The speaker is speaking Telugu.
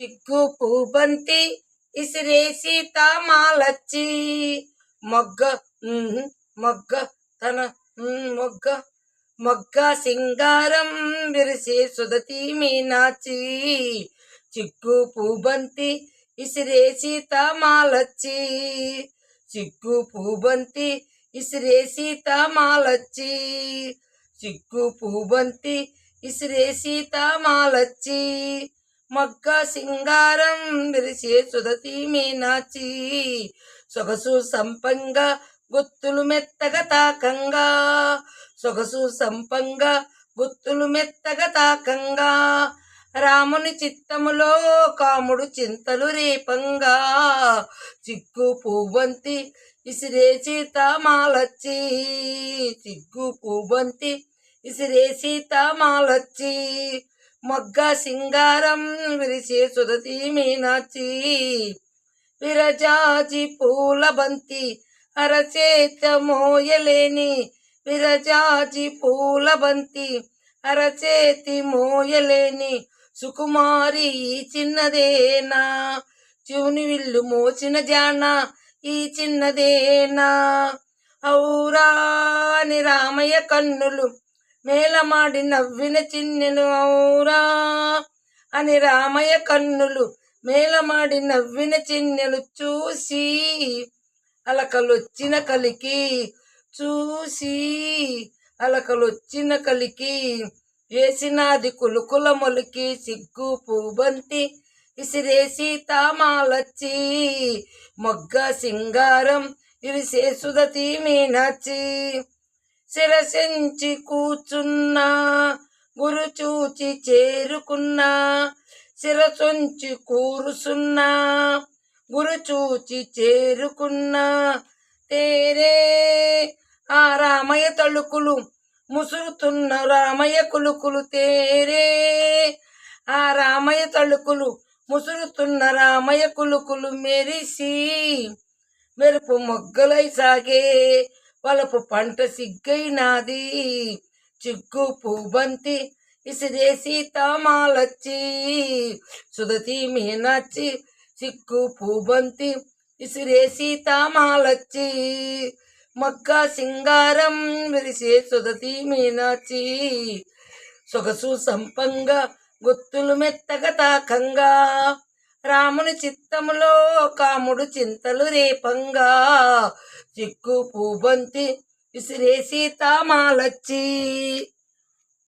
చిక్కు పూబంతి ఇసిరేసి తామాలచ్చి మొగ్గ మొగ్గ తన మొగ్గ మొగ్గ సింగారం విరిసే సుదతి మీనాచి చిక్కు పూబంతి ఇసిరేసి తామాలచ్చి చిక్కు పూబంతి ఇసిరేసి తామాలచ్చి చిక్కు పూబంతి ఇసిరేసి తామాలచ్చి మొగ్గ సింగారం విరిసే సుదతి మీనాచి సొగసు సంపంగా గుత్తులు మెత్తగా తాకంగా సొగసు సంపంగా గుత్తులు మెత్తగా తాకంగా రాముని చిత్తములో కాముడు చింతలు రేపంగా చిక్కు పూబంతి ఇసిరేసి తామాలచ్చి చిక్కు పూబంతి ఇసిరేసి తామాలచ్చి మొగ్గ సింగారం విరిసే సుదతి మీనాచి విరజాజి పూల బంతి అరచేత మోయలేని విరజాజి పూల బంతి అరచేతి మోయలేని సుకుమారి ఈ చిన్నదేనా చివుని విల్లు మోచిన జాన ఈ చిన్నదేనా ఔరా అని రామయ్య కన్నులు మేలమాడి నవ్విన చిన్నెలు ఔరా అని రామయ్య కన్నులు మేలమాడి నవ్విన చిన్నెలు చూసి అలకలొచ్చిన కలికి చూసి అలకలొచ్చిన కలికి వేసినాది కులుకుల మొలికి సిగ్గు పూబంతి ఇసిరేసి తామాలచ్చి మొగ్గ సింగారం ఇరిసే సుదతి మీనాచి శిరసించి కూర్చున్నా గురు చూచి చేరుకున్నా శిరసొంచి కూరుసున్నా గురు చూచి చేరుకున్నా తేరే ఆ రామయ్య తళుకులు ముసురుతున్న రామయ్య కులుకులు తేరే ఆ రామయ్య తళుకులు ముసురుతున్న రామయ్య కులుకులు మెరిసి మెరుపు మొగ్గలై సాగే వలపు పంట సిగ్గైనాది చిక్కు పూబంతి ఇసిరేసి తామాలచ్చి సుదతి మీనాచి చిక్కు పూబంతి ఇసిరేసి తామాలచ్చి మొగ్గ సింగారం విరిసే సుదతి మీనాచి సొగసు సంపంగా గుత్తులు మెత్తగా తాకంగా రాముని చిత్తములో కాముడు చింతలు రేపంగా చిక్కు పూబంతి ఇసిరేసి తామాలచ్చి